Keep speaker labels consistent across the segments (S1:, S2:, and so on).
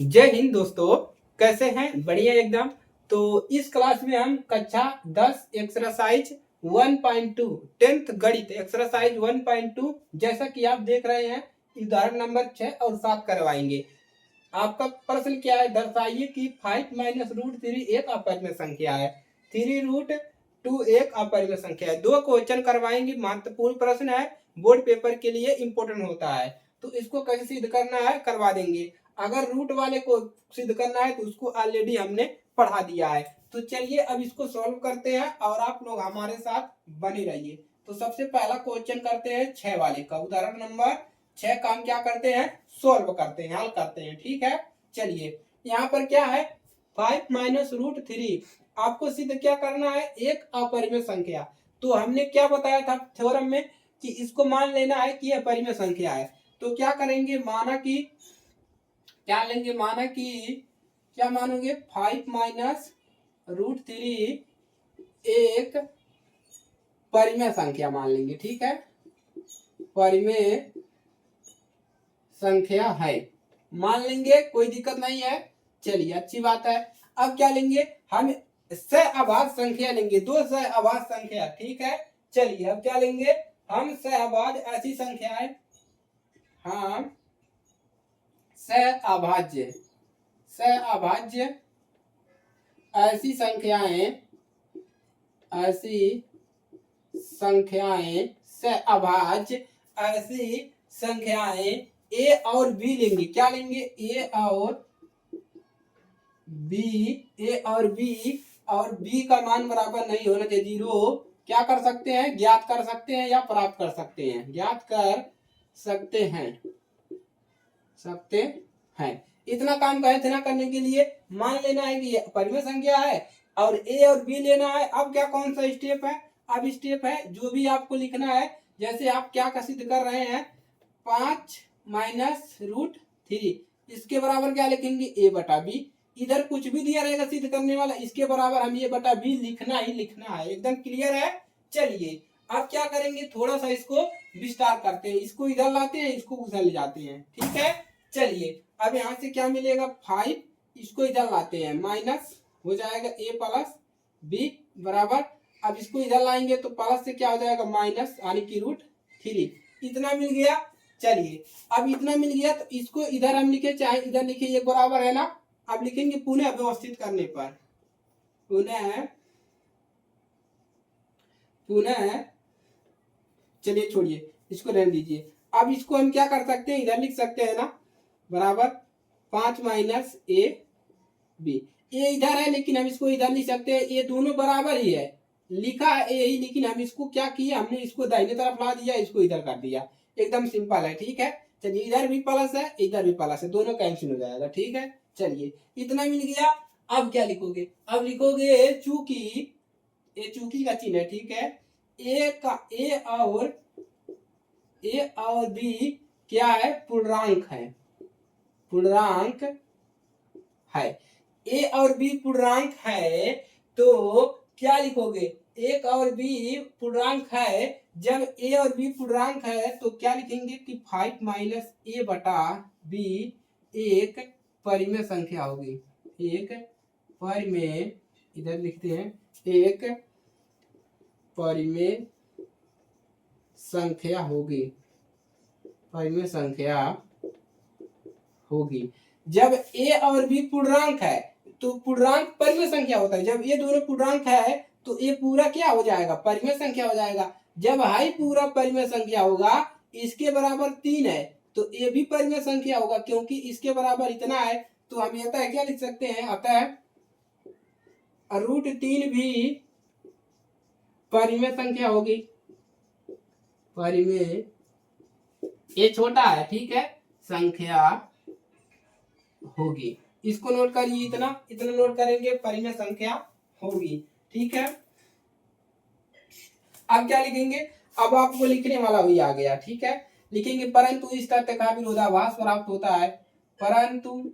S1: जय हिंद दोस्तों। कैसे हैं? बढ़िया एकदम। तो इस क्लास में हम कक्षा 10 एक्सरसाइज 1.2 10th गणित एक्सरसाइज 1.2 जैसा कि आप देख रहे हैं उदाहरण नंबर 6 और 7 करवाएंगे। आपका प्रश्न क्या है? दर्शाइए कि 5 माइनस रूट 3 एक अपरिमेय संख्या है, 3 रूट 2 एक अपरिमेय संख्या है। दो क्वेश्चन करवाएंगे, महत्वपूर्ण प्रश्न है, बोर्ड पेपर के लिए इंपॉर्टेंट होता है। तो इसको कैसे सिद्ध करना है करवा देंगे। अगर रूट वाले को सिद्ध करना है तो उसको ऑलरेडी हमने पढ़ा दिया है। तो चलिए अब इसको सॉल्व करते हैं और आप लोग हमारे साथ बने रहिए। तो सबसे पहला क्वेश्चन करते हैं 6 वाले का। उदाहरण नंबर 6 का हम क्या करते हैं? सोल्व करते हैं, हल करते हैं। ठीक है, चलिए यहाँ पर क्या है? 5 माइनस रूट 3 आपको सिद्ध क्या करना है? एक अपरिमेय संख्या। तो हमने क्या बताया था थ्योरम में कि इसको मान लेना है कि यह अपरिमेय संख्या है। तो क्या करेंगे? माना कि क्या लेंगे? माना कि क्या मानोगे? 5 माइनस रूट 3 एक परिमेय संख्या मान लेंगे। ठीक है, परिमेय संख्या है, मान लेंगे, कोई दिक्कत नहीं है। चलिए अच्छी बात है। अब क्या लेंगे? हम सहअभाज्य संख्या लेंगे, दो सहअभाज्य संख्या। ठीक है, चलिए अब क्या लेंगे? हम सहअभाज्य ऐसी संख्याएं, हम सहअभाज्य सहअभाज्य ऐसी संख्याएं सहअभाज्य ऐसी संख्याएं ए और बी लेंगे। क्या लेंगे? ए और बी का मान बराबर नहीं होना चाहिए जीरो। क्या कर सकते हैं? ज्ञात कर सकते हैं या प्राप्त कर सकते हैं? ज्ञात कर सकते हैं। इतना काम का इतना करने के लिए मान लेना है कि ये परिमेय संख्या है और ए और बी लेना है। अब क्या कौन सा स्टेप है? अब स्टेप है जो भी आपको लिखना है। जैसे आप क्या का सिद्ध कर रहे हैं? 5 माइनस रूट 3 इसके बराबर क्या लिखेंगे? ए बटा बी। इधर कुछ भी दिया रहेगा सिद्ध करने वाला, इसके बराबर हम ए बटा बी लिखना ही लिखना है। एकदम क्लियर है। चलिए अब क्या करेंगे? थोड़ा सा इसको विस्तार करते हैं, इसको इधर लाते हैं, इसको उधर ले जाते हैं। ठीक है, चलिए अब यहाँ से क्या मिलेगा? 5, इसको इधर लाते हैं, माइनस हो जाएगा ए प्लस बी बराबर। अब इसको इधर लाएंगे तो प्लस से क्या हो जाएगा? माइनस, यानी कि रूट 3। इतना मिल गया। चलिए अब इतना मिल गया तो इसको इधर हम लिखे चाहे इधर लिखे, ये बराबर है ना। अब लिखेंगे पुनः व्यवस्थित करने पर, पुनः चलिए छोड़िए, इसको रहने दीजिए। अब इसको हम क्या कर सकते हैं? इधर लिख सकते हैं ना, बराबर 5 माइनस ए बी। ए इधर है लेकिन हम इसको इधर लिख सकते हैं, ये दोनों बराबर ही है, लिखा है ए ही, लेकिन हम इसको क्या किया? हमने इसको दाहिने तरफ ला दिया, इसको इधर कर दिया। एकदम सिंपल है। ठीक है, चलिए इधर भी प्लस है इधर भी प्लस है, दोनों कैंसिल हो जाएगा। ठीक है, चलिए इतना मिल गया। अब क्या लिखोगे? अब लिखोगे चूंकि, ये चूंकि का चिन्ह है। ठीक है, ए और बी क्या है? पूर्णांक है, पूर्णांक है। ए और बी पूर्णांक है तो क्या लिखोगे? एक और बी पूर्णांक है। जब ए और बी पूर्णांक है तो क्या लिखेंगे कि 5 माइनस ए बटा बी एक परिमेय संख्या होगी। एक परिमेय, इधर लिखते हैं, एक परिमेय संख्या होगी, परिमेय संख्या होगी। जब ए और बी पूर्णांक है तो पूर्णांक परिमेय संख्या होता है। जब ये दोनों पूर्णांक है तो ये पूरा क्या हो जाएगा? परिमेय संख्या हो जाएगा। जब हाई पूरा परिमेय संख्या होगा, इसके बराबर 3 है तो ये भी परिमेय संख्या होगा, क्योंकि इसके बराबर इतना है। तो हम अतः क्या लिख सकते हैं? अतः रूट 3 भी परिमेय संख्या होगी। परिमेय, ये छोटा है, ठीक है, संख्या होगी। इसको नोट करिए, इतना इतना नोट करेंगे, परिमेय संख्या होगी। ठीक है, अब क्या लिखेंगे? अब आपको लिखने वाला भी आ गया। ठीक है, लिखेंगे परंतु इस तथ्य का विरोधाभास प्राप्त होता है। परंतु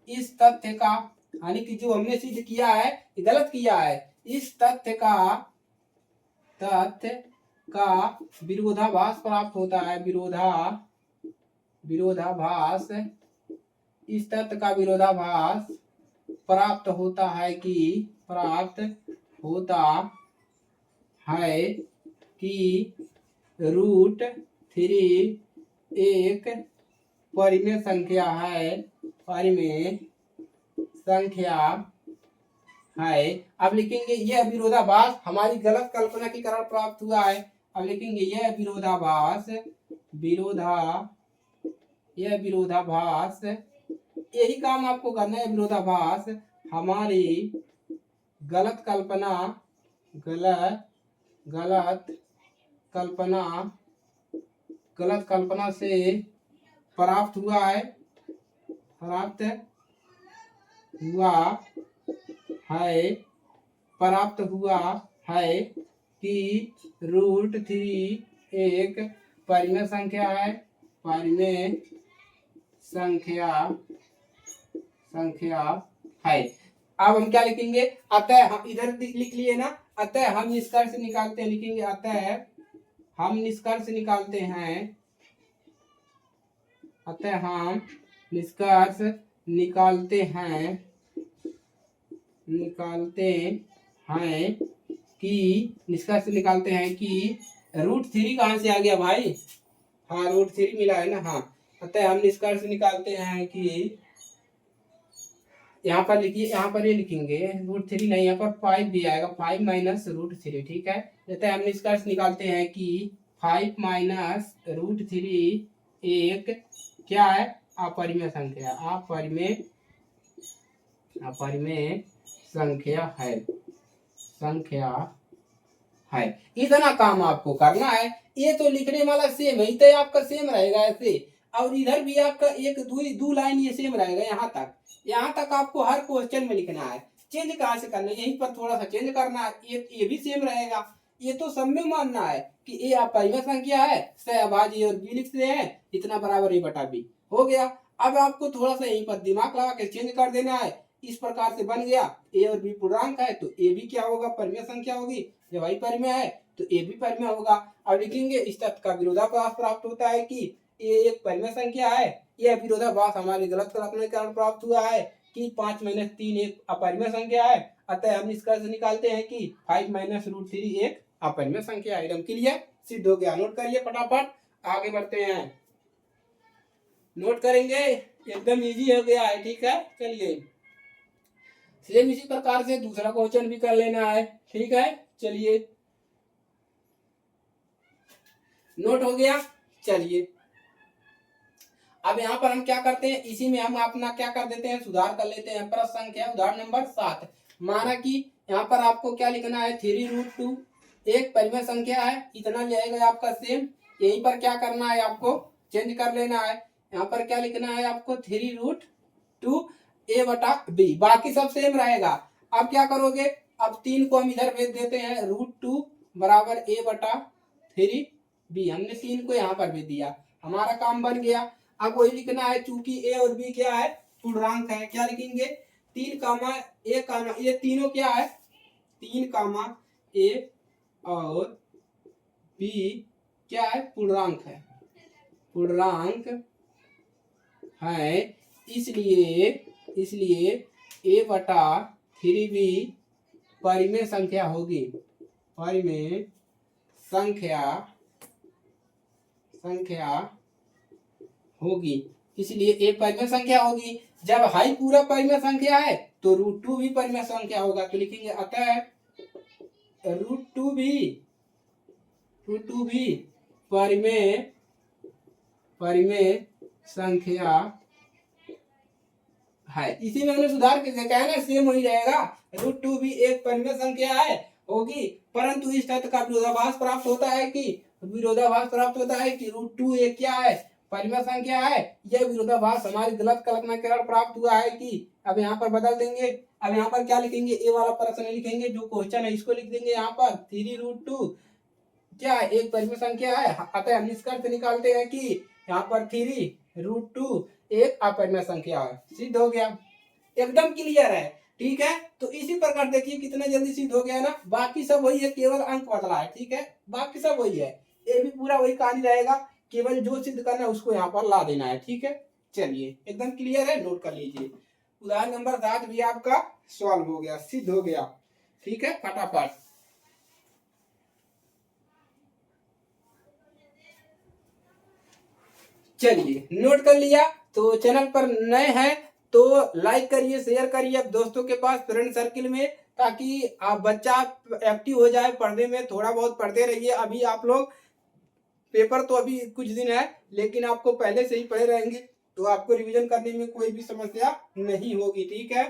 S1: इस तथ्य का, यानी कि जो हमने सिद्ध किया है ये गलत किया है, इस तथ्य का विरोधाभास प्राप्त होता है। विरोधाभास इस तथ्य का विरोधाभास प्राप्त होता है कि रूट थ्री एक परिमेय संख्या है। अब लिखेंगे यह विरोधाभास हमारी गलत कल्पना के कारण प्राप्त हुआ है। अब लिखेंगे यह विरोधाभास यही काम आपको करना है। विरोधाभास हमारी गलत कल्पना से प्राप्त हुआ है कि रूट थ्री एक परिमेय संख्या है। अब हम क्या लिखेंगे? अतः हम इधर लिख लिए ना, अतः हम निष्कर्ष निकालते हैं। लिखेंगे अतः हम निष्कर्ष निकालते हैं कि रूट थ्री कहाँ से आ गया भाई? हाँ, रूट थ्री मिला है ना। हाँ, अतः हम निष्कर्ष निकालते हैं कि यहाँ पर लिखिए, यहाँ पर ये लिखेंगे रूट थ्री नहीं, यहाँ पर 5 भी आएगा, 5 माइनस रूट थ्री। ठीक है, अतः हम निष्कर्ष निकालते हैं कि 5 माइनस रूट थ्री एक क्या है? अपरिमेय संख्या है। इतना काम आपको करना है। ये तो लिखने वाला सेम है, इतना आपका सेम रहेगा ऐसे, और इधर भी आपका एक दो लाइन ये सेम रहेगा। यहाँ तक आपको हर क्वेश्चन में लिखना है। चेंज कहाँ से करना है? यहीं पर थोड़ा सा चेंज करना है। ये भी सेम रहेगा। ये तो सब में मानना है कि ए अपरिमेय संख्या है, सहभाज्य ए और बी लिखते हैं, इतना बराबर ए बटा बी हो गया। अब आपको थोड़ा सा यहीं पर दिमाग लगा के चेंज कर देना है। इस प्रकार से बन गया, ए और बी पूर्णांक है तो ए भी क्या होगा? परिमेय संख्या होगी। जब आई परिमेय है तो ए भी परिमेय होगा। अब लिखेंगे इस तथ्य का विरोधाभास प्राप्त होता है कि ए एक परिमेय संख्या है। यह विरोधाभास हमारी गलत कल्पना के कारण प्राप्त हुआ है कि 5 माइनस 3 एक अपरिमेय संख्या है। अतः हम निष्कर्ष निकालते हैं कि 5 माइनस रूट थ्री एक अपरिमेय संख्या है। एकदम क्लियर, सिद्ध हो गया। नोट करिए फटाफट, आगे बढ़ते हैं। नोट करेंगे, एकदम इजी हो गया है। ठीक है, चलिए सेम इसी प्रकार से दूसरा क्वेश्चन भी कर लेना है। ठीक है, चलिए नोट हो गया। चलिए अब यहाँ पर हम क्या करते हैं, इसी में हम अपना क्या कर देते हैं, सुधार कर लेते हैं। प्रश्न संख्या उदाहरण नंबर 7। माना कि यहाँ पर आपको क्या लिखना है? 3√2 एक परिमेय संख्या है, इतना जाएगा आपका सेम। यहीं पर क्या करना है? आपको चेंज कर लेना है। यहाँ पर क्या लिखना है आपको? 3√2 ए बटा बी, बाकी सब सेम रहेगा। अब क्या करोगे? अब 3 को हम इधर भेज देते हैं। √2 बराबर ए बटा 3 बी, हमने 3 को यहाँ पर भेज दिया, हमारा काम बन गया। अब वही लिखना है, चूंकि ए और बी क्या है? पूर्णांक है। क्या लिखेंगे? 3 कामा ए कामा, ये तीनों क्या है? 3 कामा ए और बी क्या है? पूर्णांक है। इसलिए ए बटा 3b परिमेय संख्या होगी। इसलिए ए परिमेय संख्या होगी। जब हाई पूरा परिमेय संख्या है तो √2 भी परिमेय संख्या होगा। तो लिखेंगे अतः √2 भी परिमेय संख्या है। इसी में हमने सुधार के देखा है ना, सेम वही रहेगा। √2 भी एक परिमेय संख्या है होगी, परंतु इस तथ्य का विरोधाभास प्राप्त होता है कि √2 एक क्या है? परिमेय संख्या है। यह विरोधाभास हमारी गलत कल्पना के कारण प्राप्त हुआ है कि अब यहाँ पर बदल देंगे। अब यहाँ पर क्या लिखेंगे? ए वाला प्रश्न लिखेंगे, जो क्वेश्चन है इसको लिख देंगे यहाँ पर। 3√2 क्या है? एक परिमेय संख्या है। अतः हम निष्कर्ष निकालते हैं कि यहाँ पर 3√2 एक अपरिमेय संख्या है। सिद्ध हो गया, एकदम क्लियर है। ठीक है, तो इसी प्रकार देखिए कितना जल्दी सिद्ध हो गया ना। बाकी सब वही है, केवल अंक बदला है। ठीक है, बाकी सब वही है। ये भी पूरा वही कहानी रहेगा, केवल जो सिद्ध करना है उसको यहाँ पर ला देना है। ठीक है, चलिए एकदम क्लियर है, नोट कर लीजिए। उदाहरण नंबर 7 भी आपका सॉल्व हो गया, सिद्ध हो गया। ठीक है, फटाफट। चलिए नोट कर लिया। तो चैनल पर नए हैं तो लाइक करिए, शेयर करिए अब दोस्तों के पास, फ्रेंड सर्किल में, ताकि आप बच्चा एक्टिव हो जाए पढ़ने में। थोड़ा बहुत पढ़ते रहिए। अभी आप लोग पेपर तो अभी कुछ दिन है, लेकिन आपको पहले से ही पढ़े रहेंगे तो आपको रिवीजन करने में कोई भी समस्या नहीं होगी। ठीक है,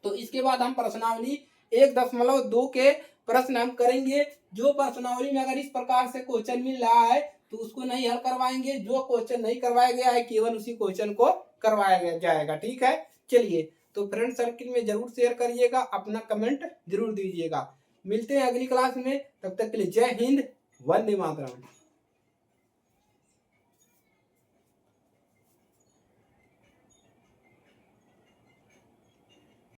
S1: तो इसके बाद हम प्रश्नावली 1.2 के प्रश्न हम करेंगे। जो प्रश्नावली में अगर इस प्रकार से क्वेश्चन मिल रहा है तो उसको नहीं हल करवाएंगे। जो क्वेश्चन नहीं करवाया गया है केवल उसी क्वेश्चन को करवाया जाएगा। ठीक है, चलिए तो फ्रेंड सर्किल में जरूर शेयर करिएगा, अपना कमेंट जरूर दीजिएगा। मिलते हैं अगली क्लास में, तब तक के लिए जय हिंद, वंदे मातरम।